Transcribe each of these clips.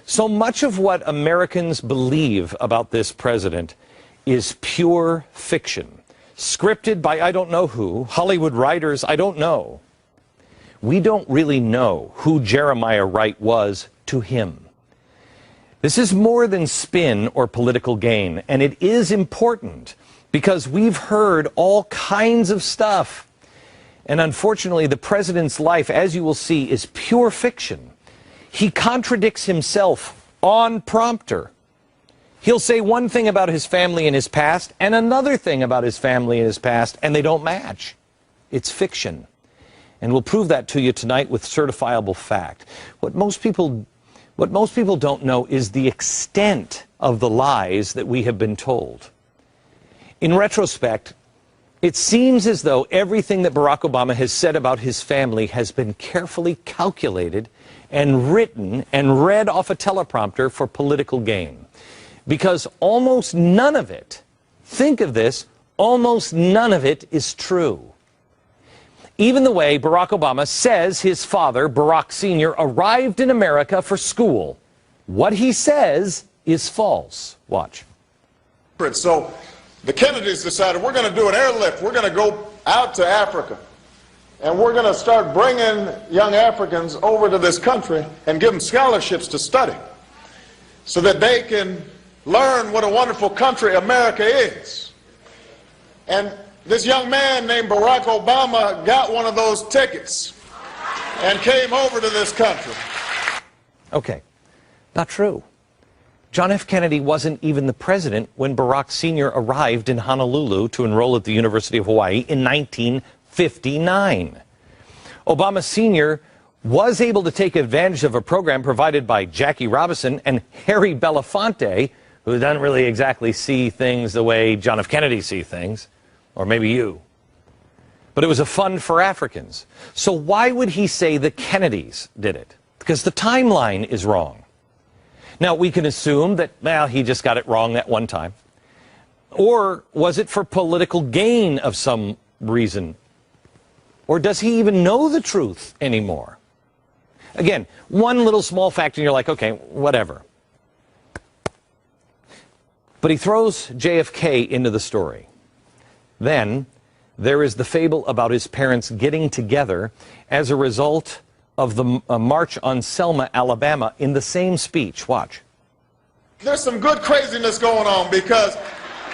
So much of what Americans believe about this president is pure fiction, scripted by I don't know who, Hollywood writers I don't know. We don't really know who Jeremiah Wright was to him. This is more than spin or political gain, and it is important because we've heard all kinds of stuff. And unfortunately, the president's life, as you will see, is pure fiction. He contradicts himself on prompter. He'll say one thing about his family and his past and another thing about his family and his past, and they don't match. It's fiction. And we'll prove that to you tonight with certifiable fact. What most people don't know is the extent of the lies that we have been told. In retrospect, it seems as though everything that Barack Obama has said about his family has been carefully calculated and written and read off a teleprompter for political gain. Because almost none of it, think of this, almost none of it is true. Even the way Barack Obama says his father, Barack Sr., arrived in America for school. What he says is false. Watch. So the Kennedys decided we're going to do an airlift. We're going to go out to Africa. And we're going to start bringing young Africans over to this country and give them scholarships to study so that they can learn what a wonderful country America is. And this young man named Barack Obama got one of those tickets and came over to this country. Okay, not true. John F. Kennedy wasn't even the president when Barack Sr. arrived in Honolulu to enroll at the University of Hawaii in 1959. Obama Sr. was able to take advantage of a program provided by Jackie Robinson and Harry Belafonte, who doesn't really exactly see things the way John F. Kennedy sees things, or maybe you. But it was a fund for Africans. So why would he say the Kennedys did it? Because the timeline is wrong. Now, we can assume that, well, he just got it wrong that one time. Or was it for political gain of some reason? Or does he even know the truth anymore? Again, one little small fact and you're like, okay, whatever. But he throws JFK into the story. Then there is the fable about his parents getting together as a result of the march on Selma, Alabama, in the same speech. Watch. There's some good craziness going on because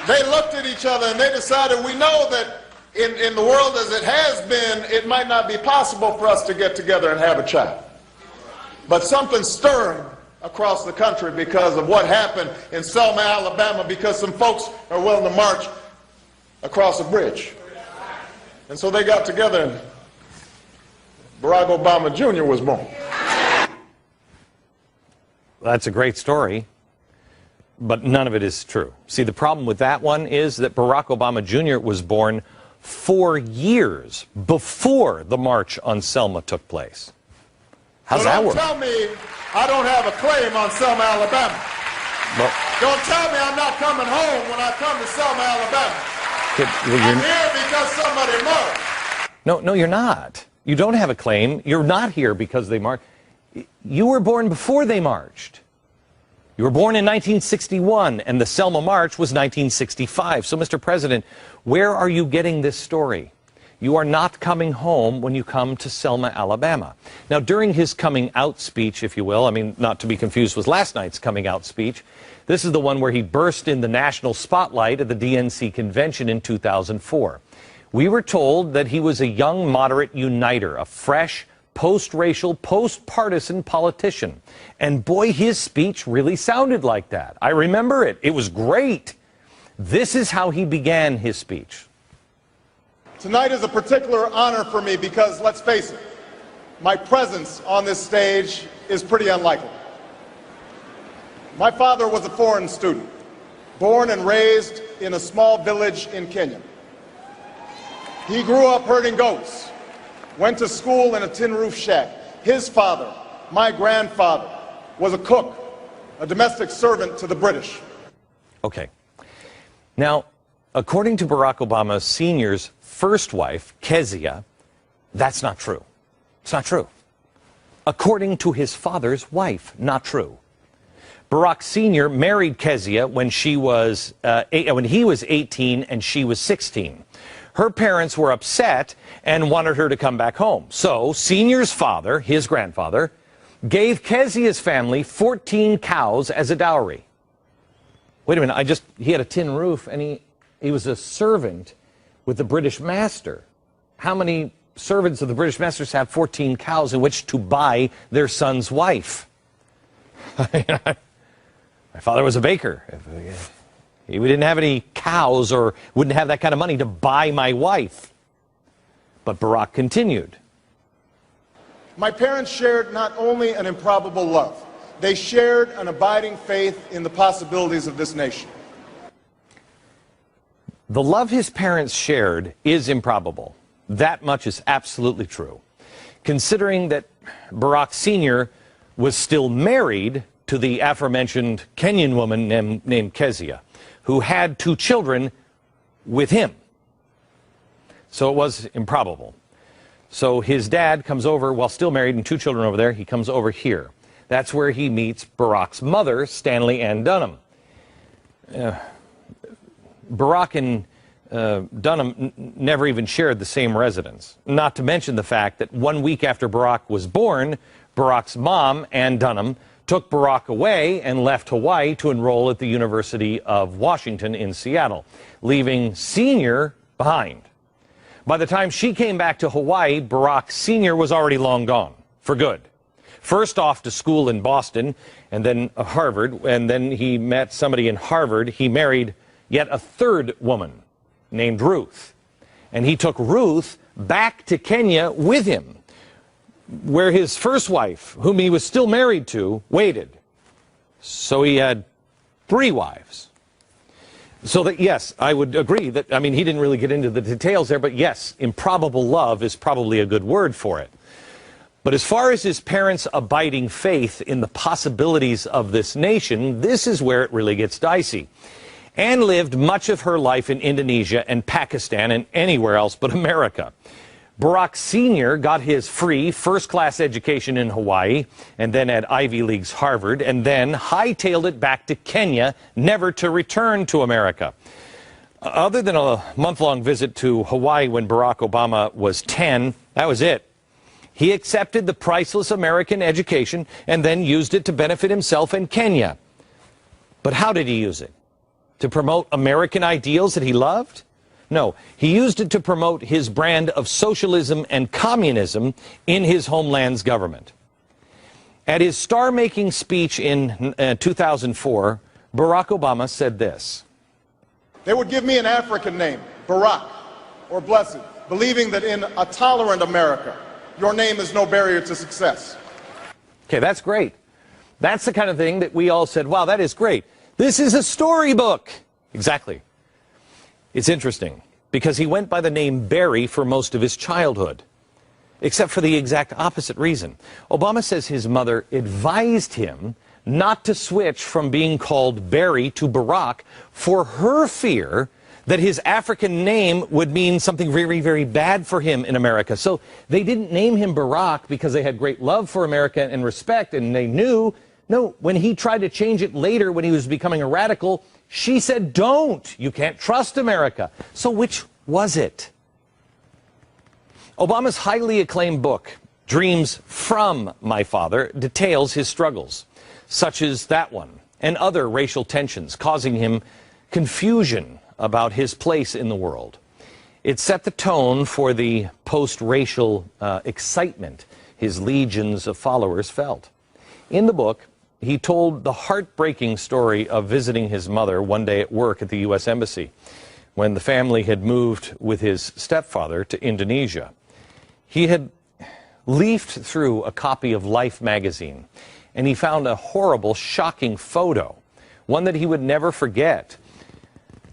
they looked at each other and they decided, we know that in the world as it has been, it might not be possible for us to get together and have a child. But something's stirring across the country because of what happened in Selma, Alabama, because some folks are willing to march across a bridge. And so they got together and Barack Obama Jr. was born. That's a great story, but none of it is true. See, the problem with that one is that Barack Obama Jr. was born 4 years before the march on Selma took place. How's that work? Don't tell me I don't have a claim on Selma, Alabama. Well, don't tell me I'm not coming home when I come to Selma, Alabama. I'm here because somebody marched. No, you're not. You don't have a claim. You're not here because they marched. You were born before they marched. You were born in 1961, and the Selma March was 1965. So, Mr. President, where are you getting this story? You are not coming home when you come to Selma, Alabama. Now, during his coming out speech, if you will, I mean, not to be confused with last night's coming out speech, this is the one where he burst in the national spotlight at the DNC convention in 2004. We were told that he was a young moderate uniter, a fresh, post-racial, post-partisan politician. And boy, his speech really sounded like that. I remember it. It was great. This is how he began his speech. Tonight is a particular honor for me because, let's face it, my presence on this stage is pretty unlikely. My father was a foreign student, born and raised in a small village in Kenya. He grew up herding goats, went to school in a tin roof shack. His father, my grandfather, was a cook, a domestic servant to the British. Okay. Now, according to Barack Obama Sr.'s first wife, Kezia, that's not true. It's not true. According to his father's wife, not true. Barack Sr. married Kezia when he was 18 and she was 16. Her parents were upset and wanted her to come back home. So Senior's father, his grandfather, gave Kezia's family 14 cows as a dowry. Wait a minute, he had a tin roof and he was a servant with the British master. How many servants of the British masters have 14 cows in which to buy their son's wife? My father was a baker. We didn't have any cows or wouldn't have that kind of money to buy my wife. But Barack continued. My parents shared not only an improbable love, they shared an abiding faith in the possibilities of this nation. The love his parents shared is improbable. That much is absolutely true. Considering that Barack Sr. was still married to the aforementioned Kenyan woman named Kezia, who had 2 children with him. So it was improbable. So his dad comes over, while still married and 2 children over there, he comes over here. That's where he meets Barack's mother, Stanley Ann Dunham. Barack and Dunham never even shared the same residence. Not to mention the fact that 1 week after Barack was born, Barack's mom, Ann Dunham, took Barack away and left Hawaii to enroll at the University of Washington in Seattle, leaving Sr. behind. By the time she came back to Hawaii, Barack Sr. was already long gone, for good. First off to school in Boston, and then Harvard, and then he met somebody in Harvard. He married yet a 3rd woman named Ruth. And he took Ruth back to Kenya with him, where his first wife, whom he was still married to, waited. So he had 3 wives. So that, yes, I would agree that, he didn't really get into the details there, but yes, improbable love is probably a good word for it. But as far as his parents' abiding faith in the possibilities of this nation, this is where it really gets dicey. Anne lived much of her life in Indonesia and Pakistan and anywhere else but America. Barack Sr. got his free first-class education in Hawaii and then at Ivy League's Harvard and then hightailed it back to Kenya, never to return to America. Other than a month-long visit to Hawaii when Barack Obama was 10, that was it. He accepted the priceless American education and then used it to benefit himself and Kenya. But how did he use it? To promote American ideals that he loved? No, he used it to promote his brand of socialism and communism in his homeland's government. At his star-making speech in 2004, Barack Obama said this. They would give me an African name, Barack, or Blessed, believing that in a tolerant America, your name is no barrier to success. Okay, that's great. That's the kind of thing that we all said, wow, that is great. This is a storybook. Exactly. It's interesting because he went by the name Barry for most of his childhood, except for the exact opposite reason. Obama says his mother advised him not to switch from being called Barry to Barack for her fear that his African name would mean something very, very bad for him in America. So they didn't name him Barack because they had great love for America and respect, and they knew, no, when he tried to change it later when he was becoming a radical, she said, don't, you can't trust America. So which was it? Obama's highly acclaimed book, Dreams from My Father, details his struggles, such as that one, and other racial tensions, causing him confusion about his place in the world. It set the tone for the post-racial excitement his legions of followers felt. In the book, he told the heartbreaking story of visiting his mother one day at work at the U.S. Embassy when the family had moved with his stepfather to Indonesia. He had leafed through a copy of Life magazine, and he found a horrible, shocking photo, one that he would never forget,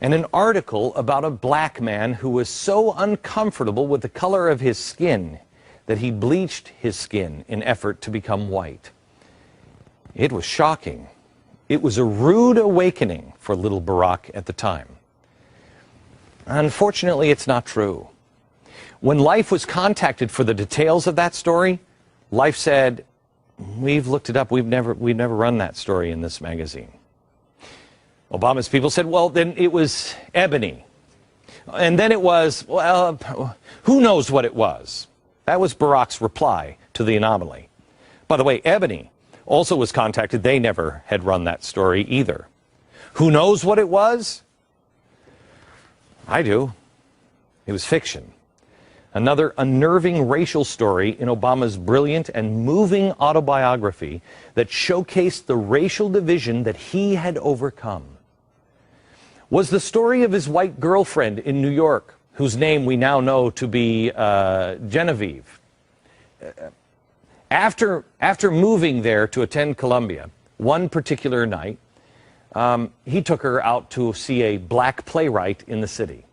and an article about a black man who was so uncomfortable with the color of his skin that he bleached his skin in effort to become white. It was shocking. It was a rude awakening for little Barack at the time. Unfortunately, it's not true. When Life was contacted for the details of that story, Life said, We've looked it up. We've never run that story in this magazine. Obama's people said, well, then it was Ebony. And then it was, well, who knows what it was? That was Barack's reply to the anomaly. By the way, Ebony also was contacted. They never had run that story either. Who knows what it was? I do. It was fiction. Another unnerving racial story in Obama's brilliant and moving autobiography that showcased the racial division that he had overcome. Was the story of his white girlfriend in New York, whose name we now know to be Genevieve. After moving there to attend Columbia, one particular night, he took her out to see a black playwright in the city.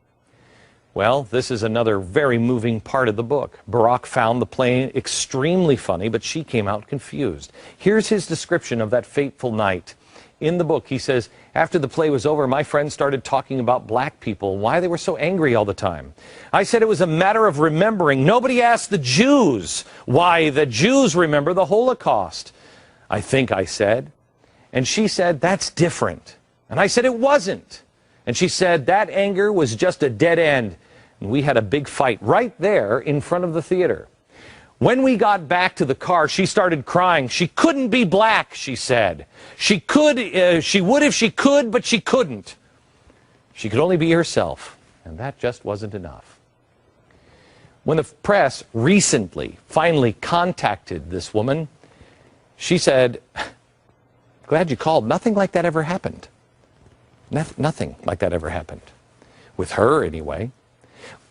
Well, this is another very moving part of the book. Barack found the play extremely funny, but she came out confused. Here's his description of that fateful night. In the book, he says, after the play was over, my friends started talking about black people, why they were so angry all the time. I said it was a matter of remembering. Nobody asked the Jews why the Jews remember the Holocaust. I think I said. And she said, that's different. And I said, it wasn't. And she said, that anger was just a dead end. And we had a big fight right there in front of the theater. When we got back to the car, she started crying. She couldn't be black, she said. She would if she could, but she couldn't. She could only be herself, and that just wasn't enough. When the press recently, finally contacted this woman, she said, glad you called. Nothing like that ever happened. Nothing like that ever happened. With her, anyway.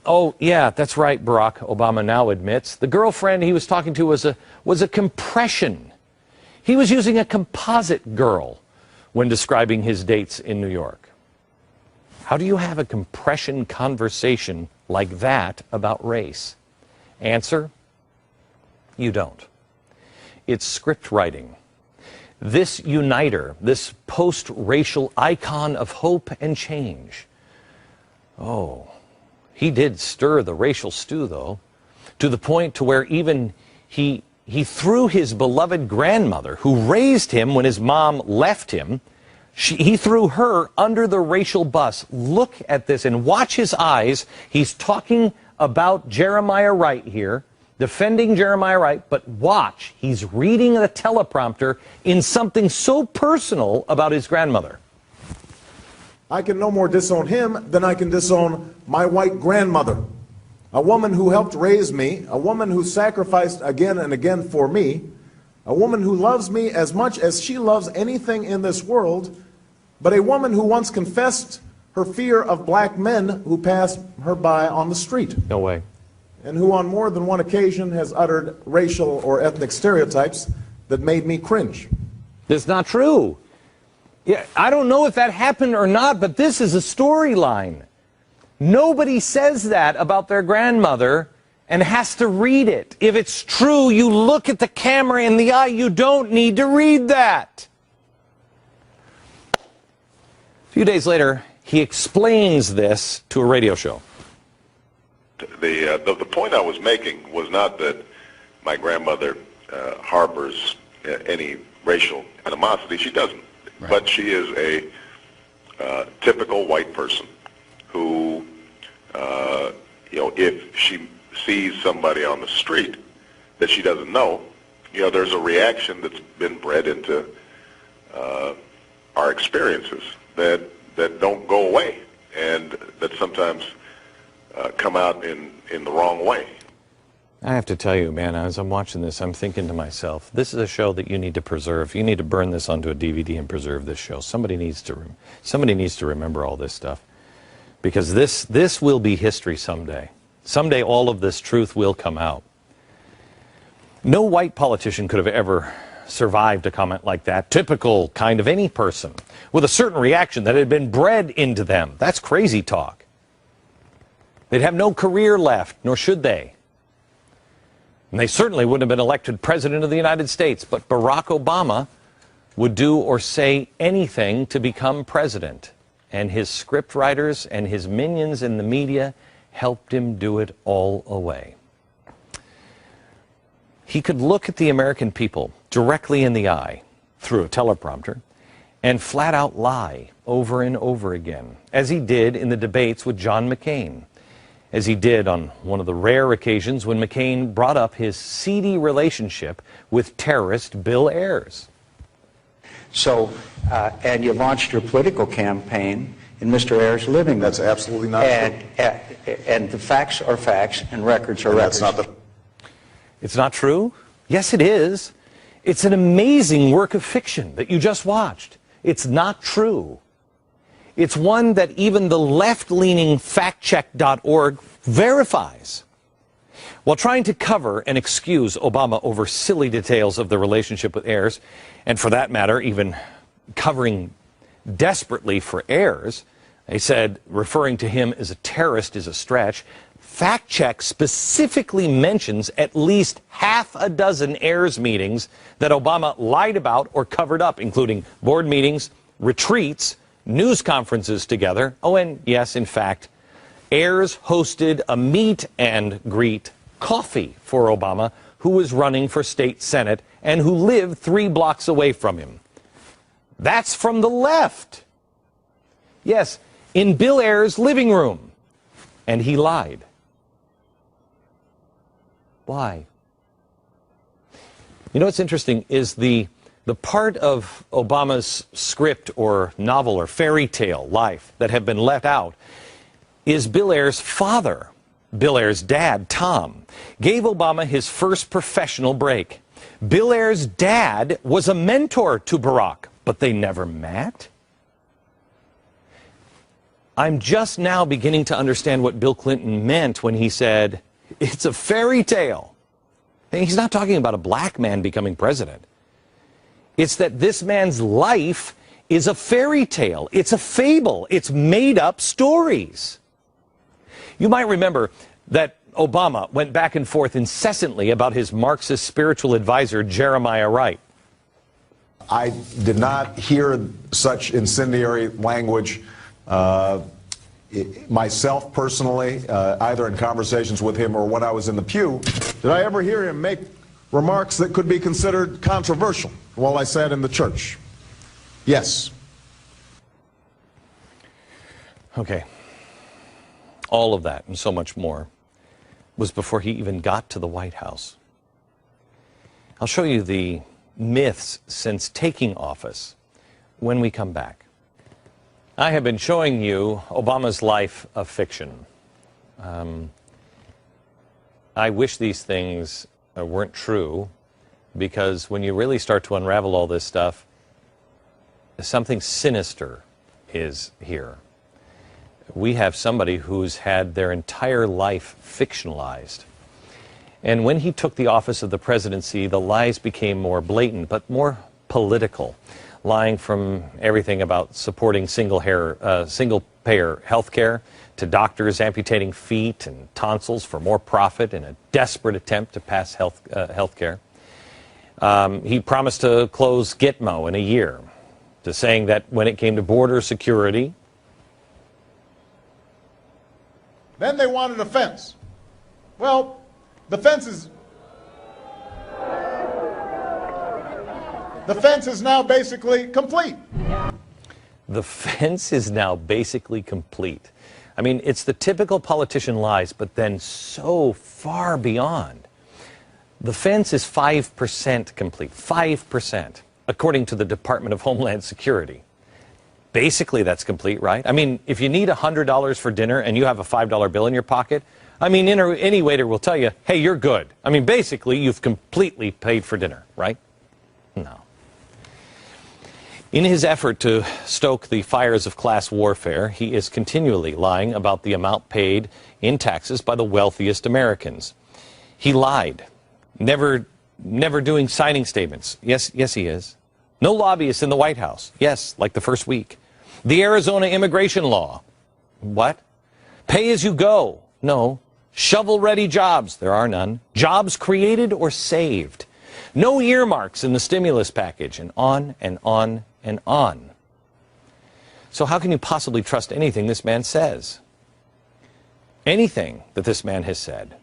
Oh, yeah, that's right, Barack Obama now admits. The girlfriend he was talking to was a compression. He was using a composite girl when describing his dates in New York. How do you have a compression conversation like that about race? Answer, you don't. It's script writing. This uniter, this post-racial icon of hope and change. Oh, he did stir the racial stew, though, to the point to where even he threw his beloved grandmother, who raised him when his mom left him, he threw her under the racial bus. Look at this and watch his eyes. He's talking about Jeremiah Wright here, defending Jeremiah Wright, but watch, he's reading the teleprompter in something so personal about his grandmother. I can no more disown him than I can disown my white grandmother, a woman who helped raise me, a woman who sacrificed again and again for me, a woman who loves me as much as she loves anything in this world, but a woman who once confessed her fear of black men who passed her by on the street. No way. And who on more than one occasion has uttered racial or ethnic stereotypes that made me cringe. That's not true. Yeah, I don't know if that happened or not, but this is a storyline. Nobody says that about their grandmother and has to read it. If it's true, you look at the camera in the eye. You don't need to read that. A few days later, he explains this to a radio show. The point I was making was not that my grandmother harbors any racial animosity. She doesn't. Right. But she is a typical white person who, if she sees somebody on the street that she doesn't know, there's a reaction that's been bred into our experiences that don't go away and that sometimes come out in the wrong way. I have to tell you, man, as I'm watching this, I'm thinking to myself, this is a show that you need to preserve. You need to burn this onto a DVD and preserve this show. Somebody needs to remember all this stuff, because this will be history someday. Someday all of this truth will come out. No white politician could have ever survived a comment like that, typical kind of any person, with a certain reaction that had been bred into them. That's crazy talk. They'd have no career left, nor should they. And they certainly wouldn't have been elected president of the United States. But Barack Obama would do or say anything to become president. And his scriptwriters and his minions in the media helped him do it all away. He could look at the American people directly in the eye through a teleprompter and flat out lie over and over again, as he did in the debates with John McCain, as he did on one of the rare occasions when McCain brought up his seedy relationship with terrorist Bill Ayers. So, and you launched your political campaign in Mr. Ayers' living room. That's absolutely not true. And the facts are facts and records are records. That's not the... It's not true? Yes, it is. It's an amazing work of fiction that you just watched. It's not true. It's one that even the left-leaning factcheck.org verifies. While trying to cover and excuse Obama over silly details of the relationship with Ayers, and for that matter, even covering desperately for Ayers, they said referring to him as a terrorist is a stretch. Fact Check specifically mentions at least half a dozen Ayers meetings that Obama lied about or covered up, including board meetings, retreats, news conferences together. Oh, and yes, in fact, Ayers hosted a meet and greet coffee for Obama, who was running for state senate and who lived 3 blocks away from him. That's from the left. Yes, in Bill Ayers' living room. And he lied. Why? You know what's interesting is the part of Obama's script or novel or fairy tale life that have been let out is Bill Ayers' father. Bill Ayers' dad, Tom, gave Obama his first professional break. Bill Ayers' dad was a mentor to Barack, but they never met. I'm just now beginning to understand what Bill Clinton meant when he said, it's a fairy tale. And he's not talking about a black man becoming president. It's that this man's life is a fairy tale. It's a fable. It's made up stories. You might remember that Obama went back and forth incessantly about his Marxist spiritual advisor, Jeremiah Wright. I did not hear such incendiary language myself personally, either in conversations with him or when I was in the pew. Did I ever hear him make remarks that could be considered controversial while I sat in the church? Yes. Okay. All of that and so much more was before he even got to the White House. I'll show you the myths since taking office when we come back. I have been showing you Obama's life of fiction. I wish these things weren't true, because when you really start to unravel all this stuff, something sinister is here. We have somebody who's had their entire life fictionalized. And when he took the office of the presidency, the lies became more blatant, but more political. Lying from everything about supporting single-payer health care to doctors amputating feet and tonsils for more profit in a desperate attempt to pass health care. He promised to close Gitmo in a year, to saying that when it came to border security. Then they wanted a fence. Well, the fence is now basically complete. The fence is now basically complete. I mean, it's the typical politician lies, but then so far beyond. The fence is 5% complete, 5%, according to the Department of Homeland Security. Basically, that's complete, right? I mean, if you need $100 for dinner and you have a $5 bill in your pocket, I mean, any waiter will tell you, hey, you're good. I mean, basically, you've completely paid for dinner, right? No. In his effort to stoke the fires of class warfare, he is continually lying about the amount paid in taxes by the wealthiest Americans. He lied, never doing signing statements. Yes, he is. No lobbyists in the White House. Yes, like the first week. The Arizona immigration law. What? Pay as you go. No. Shovel-ready jobs. There are none. Jobs created or saved. No earmarks in the stimulus package, and on and on and on. So how can you possibly trust anything this man says? Anything that this man has said.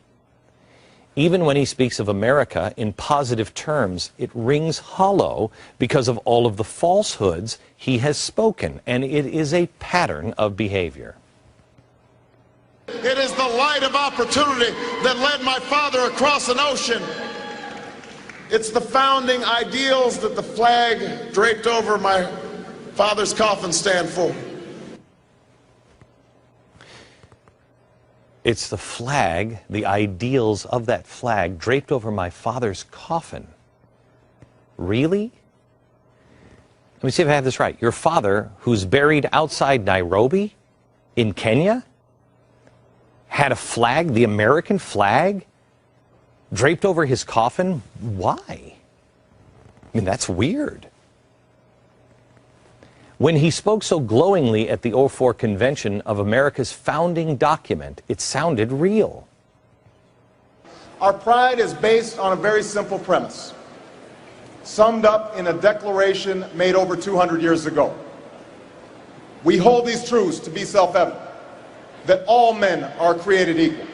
Even when he speaks of America in positive terms, it rings hollow because of all of the falsehoods he has spoken, and it is a pattern of behavior. It is the light of opportunity that led my father across an ocean. It's the founding ideals that the flag draped over my father's coffin stand for. It's the flag, the ideals of that flag draped over my father's coffin. Really? Let me see if I have this right. Your father, who's buried outside Nairobi in Kenya, had a flag, the American flag, draped over his coffin? Why? I mean, that's weird. When he spoke so glowingly at the '04 convention of America's founding document, it sounded real. Our pride is based on a very simple premise, summed up in a declaration made over 200 years ago. We hold these truths to be self-evident, that all men are created equal,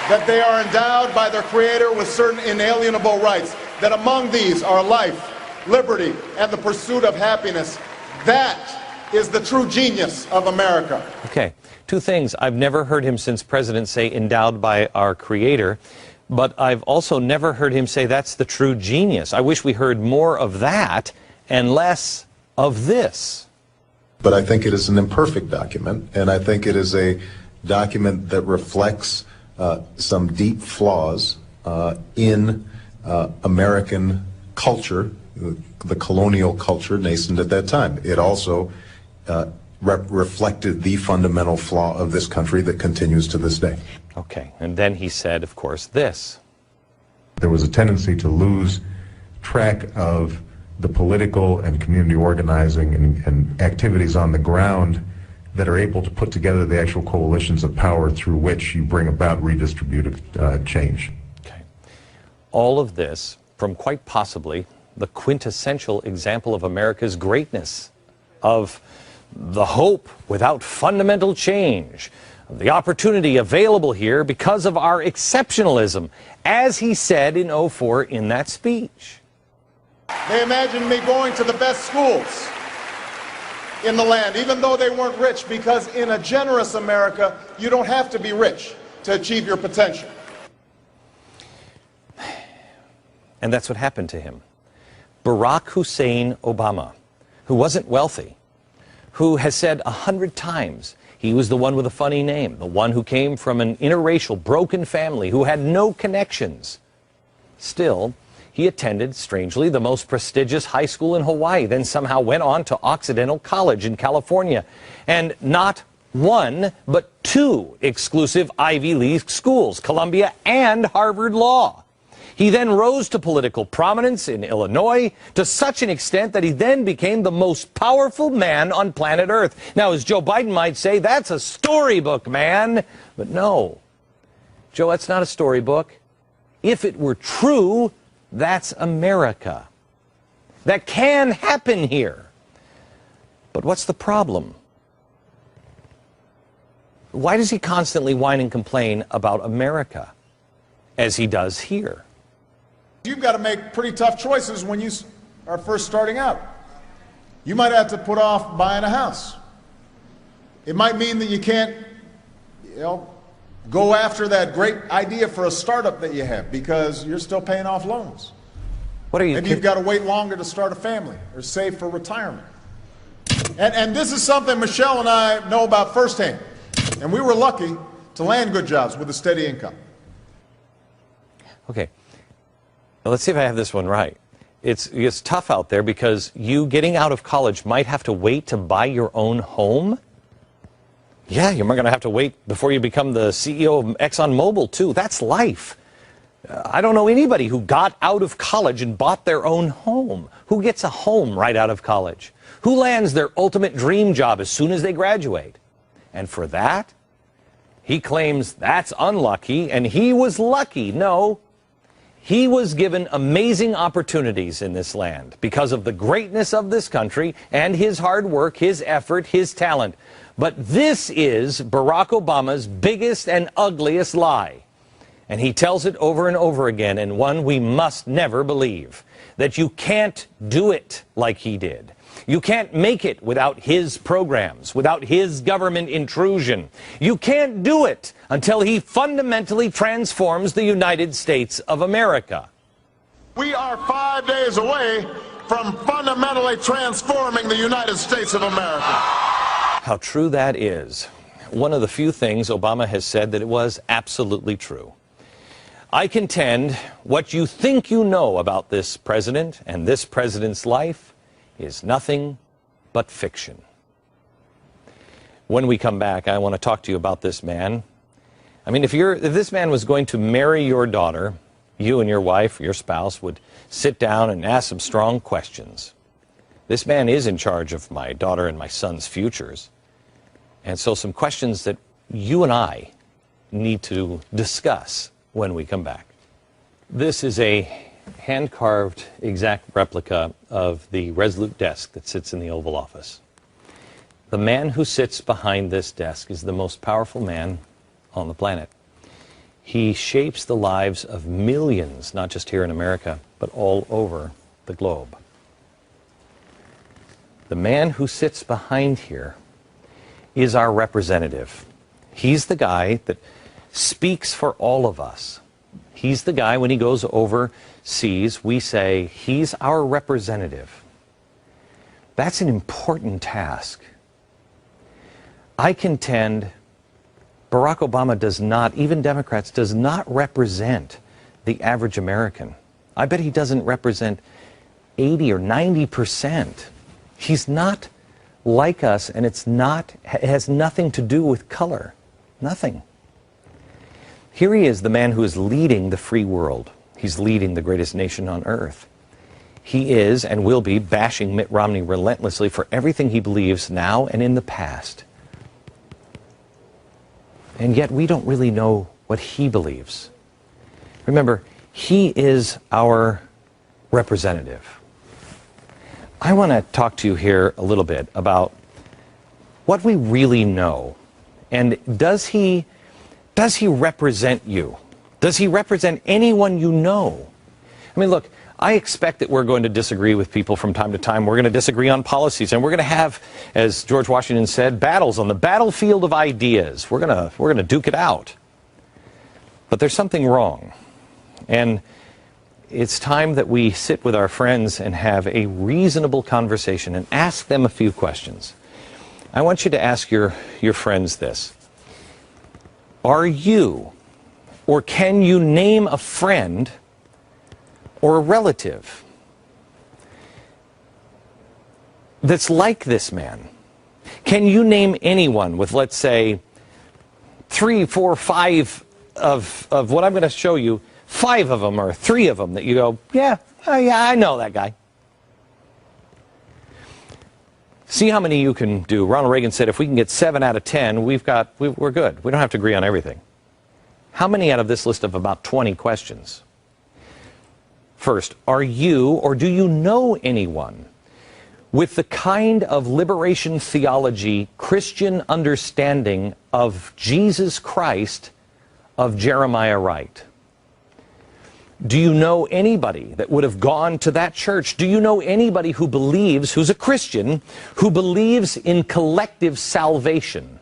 that they are endowed by their Creator with certain inalienable rights, that among these are life, liberty, and the pursuit of happiness. That is the true genius of America. Okay, two things. I've never heard him since President say endowed by our Creator, but I've also never heard him say that's the true genius. I wish we heard more of that and less of this. But I think it is an imperfect document, and I think it is a document that reflects some deep flaws in American culture, the colonial culture nascent at that time. It also reflected the fundamental flaw of this country that continues to this day. Okay, and then he said, of course, this. There was a tendency to lose track of the political and community organizing and activities on the ground that are able to put together the actual coalitions of power through which you bring about redistributive change. Okay. All of this from quite possibly the quintessential example of America's greatness, of the hope without fundamental change, of the opportunity available here because of our exceptionalism, as he said in '04 in that speech. They imagined me going to the best schools in the land, even though they weren't rich, because in a generous America, you don't have to be rich to achieve your potential. And that's what happened to him. Barack Hussein Obama, who wasn't wealthy, who has said 100 times he was the one with a funny name, the one who came from an interracial, broken family, who had no connections. Still, he attended, strangely, the most prestigious high school in Hawaii, then somehow went on to Occidental College in California. And not one, but two exclusive Ivy League schools, Columbia and Harvard Law. He then rose to political prominence in Illinois to such an extent that he then became the most powerful man on planet Earth. Now, as Joe Biden might say, that's a storybook, man. But no, Joe, that's not a storybook. If it were true, that's America. That can happen here. But what's the problem? Why does he constantly whine and complain about America, as he does here? You've got to make pretty tough choices when you are first starting out. You might have to put off buying a house. It might mean that you can't, go after that great idea for a startup that you have because you're still paying off loans. What are you? Maybe you've got to wait longer to start a family or save for retirement. And this is something Michelle and I know about firsthand. And we were lucky to land good jobs with a steady income. Okay. Now, let's see if I have this one right. It's tough out there because you getting out of college might have to wait to buy your own home. Yeah, you're going to have to wait before you become the CEO of ExxonMobil, too. That's life. I don't know anybody who got out of college and bought their own home. Who gets a home right out of college? Who lands their ultimate dream job as soon as they graduate? And for that, he claims that's unlucky, and he was lucky. No. He was given amazing opportunities in this land because of the greatness of this country and his hard work, his effort, his talent. But this is Barack Obama's biggest and ugliest lie. And he tells it over and over again, and one we must never believe, that you can't do it like he did. You can't make it without his programs, without his government intrusion. You can't do it until he fundamentally transforms the United States of America. We are 5 days away from fundamentally transforming the United States of America. How true that is. One of the few things Obama has said that it was absolutely true. I contend what you think you know about this president and this president's life is nothing but fiction. When we come back, I want to talk to you about this man. I mean, if this man was going to marry your daughter, you and your wife, your spouse, would sit down and ask some strong questions. This man is in charge of my daughter and my son's futures. And so some questions that you and I need to discuss when we come back. This is a hand-carved exact replica of the Resolute desk that sits in the Oval Office. The man who sits behind this desk is the most powerful man on the planet. He shapes the lives of millions, not just here in America, but all over the globe. The man who sits behind here is our representative. He's the guy that speaks for all of us. He's the guy, when he goes overseas, we say, he's our representative. That's an important task. I contend Barack Obama does not, even Democrats, does not represent the average American. I bet he doesn't represent 80 or 90%. He's not like us, and it has nothing to do with color. Nothing. Here he is, the man who is leading the free world. He's leading the greatest nation on earth. He is and will be bashing Mitt Romney relentlessly for everything he believes now and in the past. And yet we don't really know what he believes. Remember, he is our representative. I want to talk to you here a little bit about what we really know. And does he represent you? Does he represent anyone you know? I mean, look, I expect that we're going to disagree with people from time to time. We're going to disagree on policies, and we're going to have, as George Washington said, battles on the battlefield of ideas. We're going to duke it out. But there's something wrong. And it's time that we sit with our friends and have a reasonable conversation and ask them a few questions. I want you to ask your friends this. Are you, or can you name a friend or a relative that's like this man? Can you name anyone with, let's say, 3, 4, 5 of what I'm going to show you, 5 of them or 3 of them that you go, yeah, I know that guy. See how many you can do. Ronald Reagan said if we can get 7 out of 10, we're good. We don't have to agree on everything. How many out of this list of about 20 questions? First, are you or do you know anyone with the kind of liberation theology, Christian understanding of Jesus Christ, of Jeremiah Wright? Do you know anybody that would have gone to that church? Do you know anybody who believes, who's a Christian, who believes in collective salvation?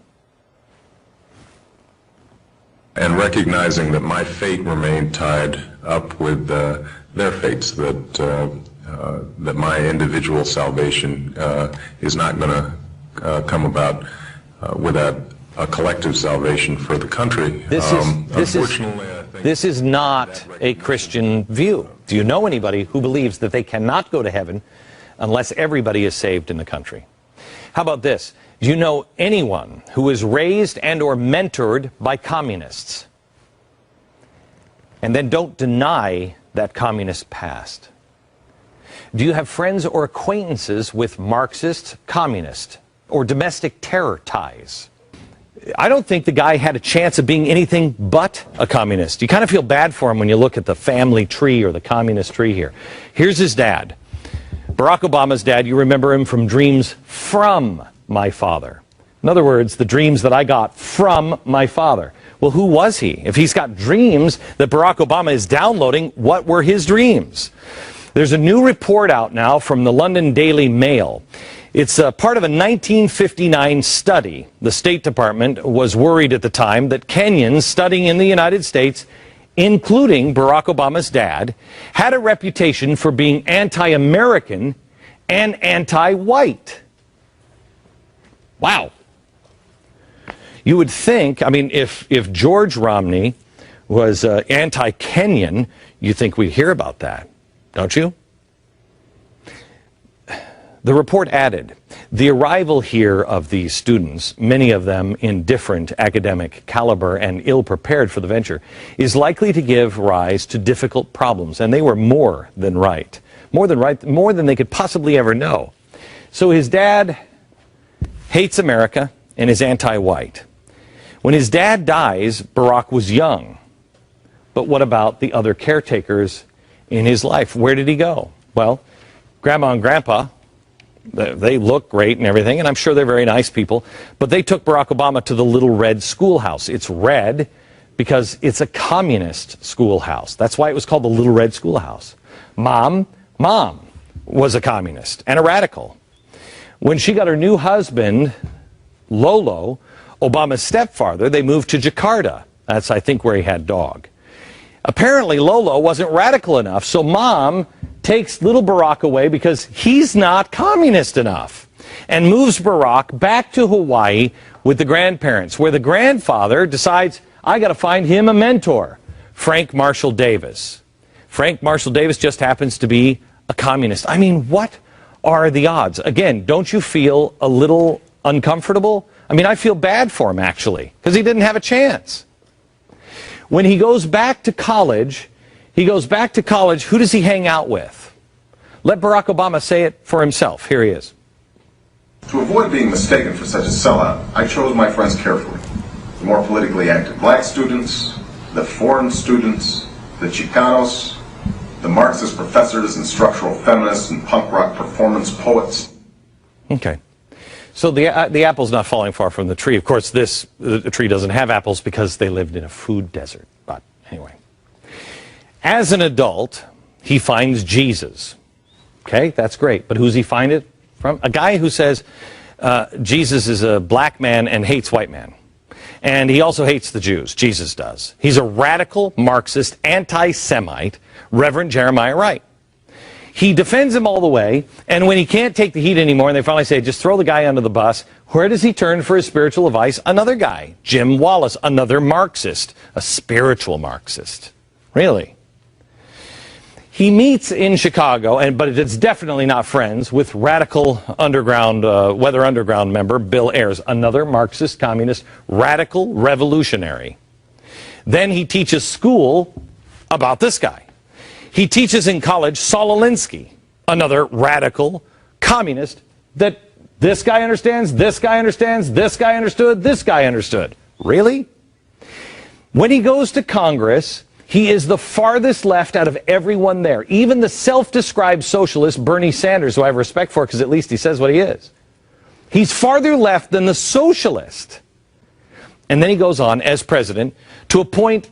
And recognizing that my fate remained tied up with their fates, that my individual salvation is not going to come about without a collective salvation for the country. This is not a Christian view. Do you know anybody who believes that they cannot go to heaven unless everybody is saved in the country? How about this? Do you know anyone who was raised and or mentored by communists? And then don't deny that communist past. Do you have friends or acquaintances with Marxist, communist, or domestic terror ties? I don't think the guy had a chance of being anything but a communist. You kind of feel bad for him when you look at the family tree or the communist tree here. Here's his dad. Barack Obama's dad, you remember him from Dreams from My Father. In other words, the dreams that I got from my father. Well, who was he? If he's got dreams that Barack Obama is downloading, what were his dreams? There's a new report out now from the London Daily Mail. It's part of a 1959 study. The State Department was worried at the time that Kenyans studying in the United States, including Barack Obama's dad, had a reputation for being anti-American and anti-white. Wow. You would think, I mean, if George Romney was anti-Kenyan, you think we'd hear about that, don't you? The report added, the arrival here of these students, many of them in different academic caliber and ill-prepared for the venture, is likely to give rise to difficult problems. And they were more than right, more than they could possibly ever know. So his dad hates America and is anti-white. When his dad dies, Barack was young. But what about the other caretakers in his life? Where did he go? Well, Grandma and Grandpa, they look great and everything, and I'm sure they're very nice people, but they took Barack Obama to the Little Red Schoolhouse. It's red because it's a communist schoolhouse. That's why it was called the Little Red Schoolhouse. Mom was a communist and a radical. When she got her new husband, Lolo, Obama's stepfather, they moved to Jakarta. That's, I think, where he had dog. Apparently, Lolo wasn't radical enough, so Mom takes little Barack away because he's not communist enough, and moves Barack back to Hawaii with the grandparents, where the grandfather decides, I got to find him a mentor, Frank Marshall Davis. Frank Marshall Davis just happens to be a communist. I mean, what are the odds? Again, don't you feel a little uncomfortable? I mean, I feel bad for him, actually, because he didn't have a chance. When he goes back to college, who does he hang out with? Let Barack Obama say it for himself. Here he is. To avoid being mistaken for such a sellout, I chose my friends carefully. The more politically active black students, the foreign students, the Chicanos, the Marxist professors and structural feminists and punk rock performance poets. Okay. So the apple's not falling far from the tree. Of course, the tree doesn't have apples because they lived in a food desert. But anyway. As an adult, he finds Jesus. Okay, that's great. But who's he find it from? A guy who says Jesus is a black man and hates white man. And he also hates the Jews. Jesus does. He's a radical, Marxist, anti-Semite, Reverend Jeremiah Wright. He defends him all the way, and when he can't take the heat anymore, and they finally say, just throw the guy under the bus, where does he turn for his spiritual advice? Another guy, Jim Wallace, another Marxist, a spiritual Marxist. Really? He meets in Chicago, but it's definitely not friends, with radical underground, Weather Underground member Bill Ayers, another Marxist, communist, radical revolutionary. Then he teaches school about this guy. He teaches in college Saul Alinsky, another radical communist that this guy understands, this guy understands, this guy understood, this guy understood. Really? When he goes to Congress, he is the farthest left out of everyone there. Even the self-described socialist Bernie Sanders, who I have respect for because at least he says what he is. He's farther left than the socialist. And then he goes on, as president, to appoint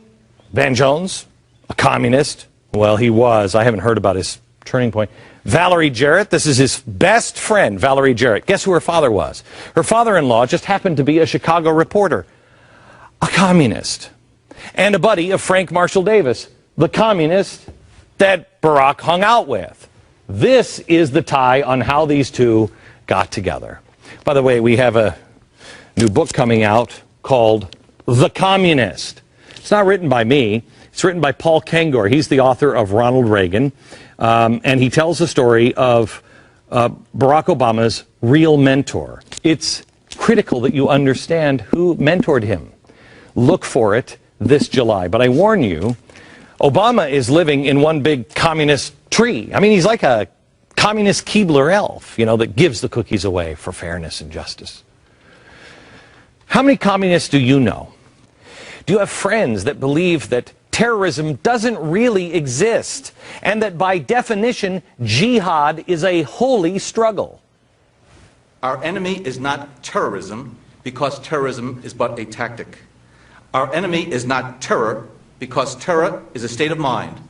Van Jones, a communist. Well, he was. I haven't heard about his turning point. Valerie Jarrett, this is his best friend, Valerie Jarrett. Guess who her father was? Her father-in-law just happened to be a Chicago reporter, a communist, and a buddy of Frank Marshall Davis, the communist that Barack hung out with. This is the tie on how these two got together. By the way, we have a new book coming out called The Communist. It's not written by me. It's written by Paul Kengor. He's the author of Ronald Reagan, and he tells the story of Barack Obama's real mentor. It's critical that you understand who mentored him. Look for it this July. But I warn you, Obama is living in one big communist tree. I mean, he's like a communist Keebler elf, you know, that gives the cookies away for fairness and justice. How many communists do you know? Do you have friends that believe that terrorism doesn't really exist, and that by definition, jihad is a holy struggle? Our enemy is not terrorism, because terrorism is but a tactic. Our enemy is not terror, because terror is a state of mind,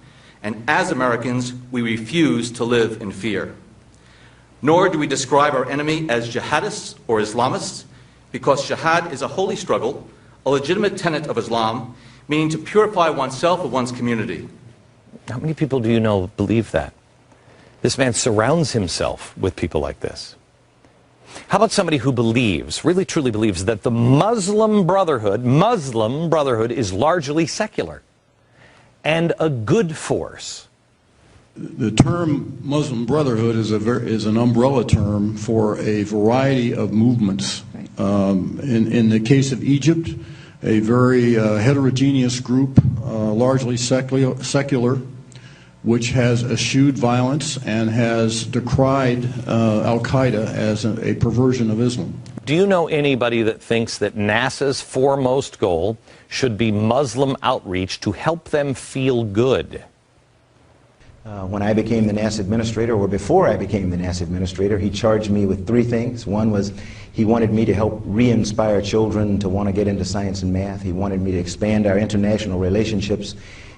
and as Americans, we refuse to live in fear. Nor do we describe our enemy as jihadists or Islamists, because jihad is a holy struggle, a legitimate tenet of Islam, meaning to purify oneself or one's community. How many people do you know believe that? This man surrounds himself with people like this. How about somebody who believes, really truly believes, that the Muslim Brotherhood is largely secular and a good force? The term Muslim Brotherhood is an umbrella term for a variety of movements. In the case of Egypt, a very heterogeneous group, largely secular, which has eschewed violence and has decried Al-Qaeda as a perversion of Islam. Do you know anybody that thinks that NASA's foremost goal should be Muslim outreach to help them feel good? When I became the NASA administrator, or before I became the NASA administrator, he charged me with 3 things. One was he wanted me to help re-inspire children to want to get into science and math. He wanted me to expand our international relationships.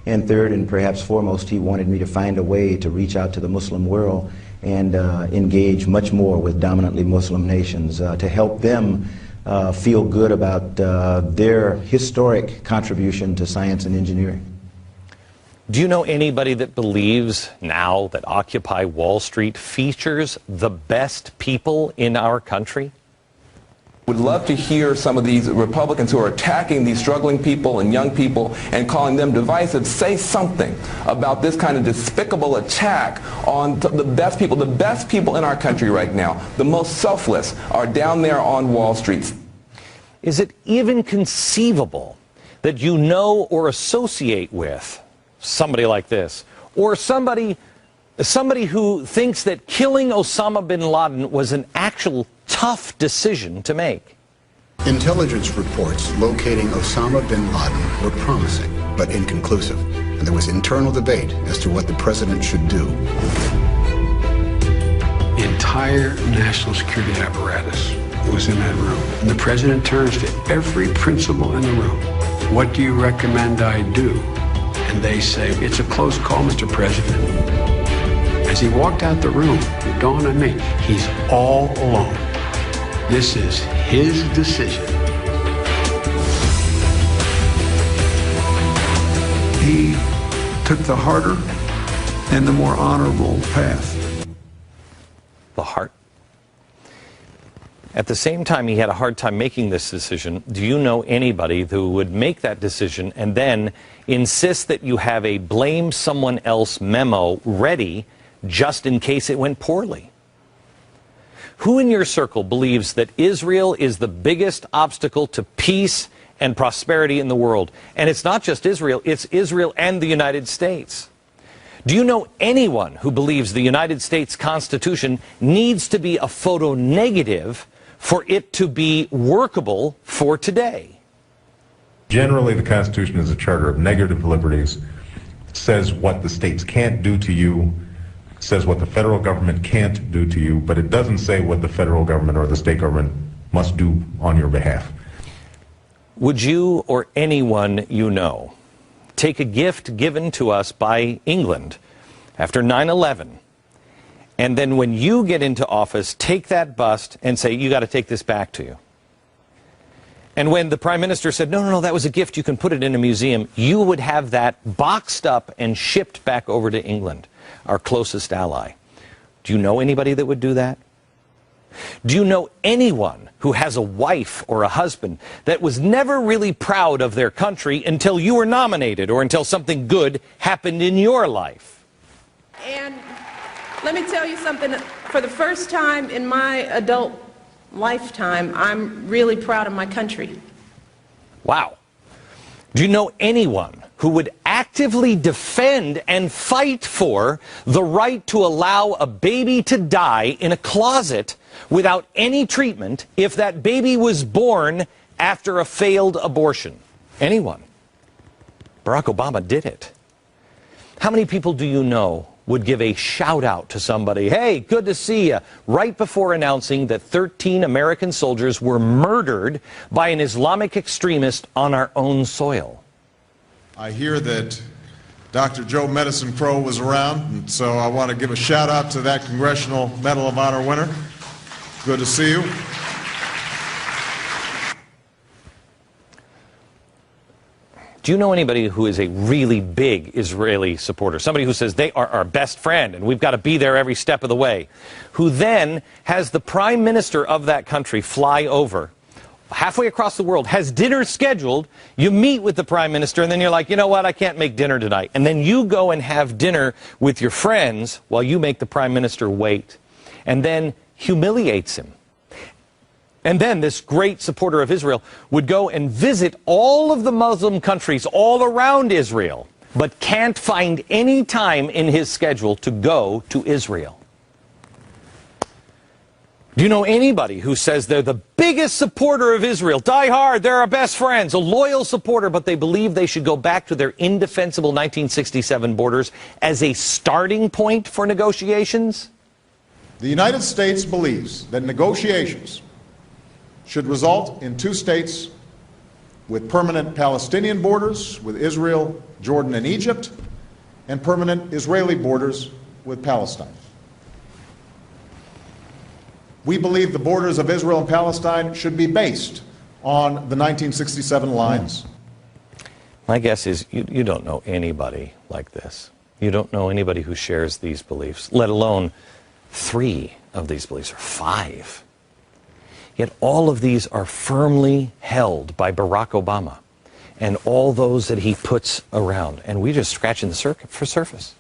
And third, and perhaps foremost, he wanted me to find a way to reach out to the Muslim world and engage much more with dominantly Muslim nations to help them feel good about their historic contribution to science and engineering. Do you know anybody that believes now that Occupy Wall Street features the best people in our country? Would love to hear some of these Republicans who are attacking these struggling people and young people and calling them divisive say something about this kind of despicable attack on the best people in our country right now. The most selfless are down there on Wall Street. Is it even conceivable that you know or associate with somebody like this, or somebody who thinks that killing Osama bin Laden was an actual tough decision to make? Intelligence reports locating Osama bin Laden were promising, but inconclusive, and there was internal debate as to what the president should do. The entire national security apparatus was in that room, and the president turns to every principal in the room. What do you recommend I do? And they say, it's a close call, Mr. President. As he walked out the room, it dawned on me, he's all alone. This is his decision. He took the harder and the more honorable path. The heart. At the same time he had a hard time making this decision, do you know anybody who would make that decision and then insist that you have a blame someone else memo ready just in case it went poorly? Who in your circle believes that Israel is the biggest obstacle to peace and prosperity in the world? And it's not just Israel, it's Israel and the United States. Do you know anyone who believes the United States Constitution needs to be a photo negative for it to be workable for today? Generally, the Constitution is a charter of negative liberties. It says what the states can't do to you, says what the federal government can't do to you, but it doesn't say what the federal government or the state government must do on your behalf. Would you or anyone you know take a gift given to us by England after 9/11, and then when you get into office, take that bust and say, you got to take this back to you? And when the Prime Minister said, no, that was a gift, you can put it in a museum, you would have that boxed up and shipped back over to England, our closest ally. Do you know anybody that would do that? Do you know anyone who has a wife or a husband that was never really proud of their country until you were nominated or until something good happened in your life? And let me tell you something. For the first time in my adult lifetime, I'm really proud of my country. Wow. Do you know anyone who would actively defend and fight for the right to allow a baby to die in a closet without any treatment if that baby was born after a failed abortion? Anyone. Barack Obama did it. How many people do you know would give a shout out to somebody, hey, good to see you, right before announcing that 13 American soldiers were murdered by an Islamic extremist on our own soil. I hear that Dr. Joe Medicine Crow was around, and so I want to give a shout out to that Congressional Medal of Honor winner. Good to see you. Do you know anybody who is a really big Israeli supporter? Somebody who says they are our best friend and we've got to be there every step of the way, who then has the prime minister of that country fly over halfway across the world, has dinner scheduled, you meet with the prime minister, and then you're like, you know what, I can't make dinner tonight. And then you go and have dinner with your friends while you make the prime minister wait, and then humiliates him. And then this great supporter of Israel would go and visit all of the Muslim countries all around Israel, but can't find any time in his schedule to go to Israel. Do you know anybody who says they're the biggest supporter of Israel, die hard, they're our best friends, a loyal supporter, but they believe they should go back to their indefensible 1967 borders as a starting point for negotiations? The United States believes that negotiations should result in two states with permanent Palestinian borders with Israel, Jordan, and Egypt, and permanent Israeli borders with Palestine. We believe the borders of Israel and Palestine should be based on the 1967 lines. My guess is you don't know anybody like this. You don't know anybody who shares these beliefs, let alone 3 of these beliefs, or 5. Yet all of these are firmly held by Barack Obama and all those that he puts around. And we're just scratching the surface.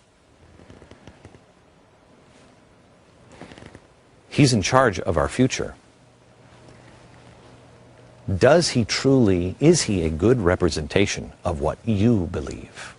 He's in charge of our future. Is he a good representation of what you believe?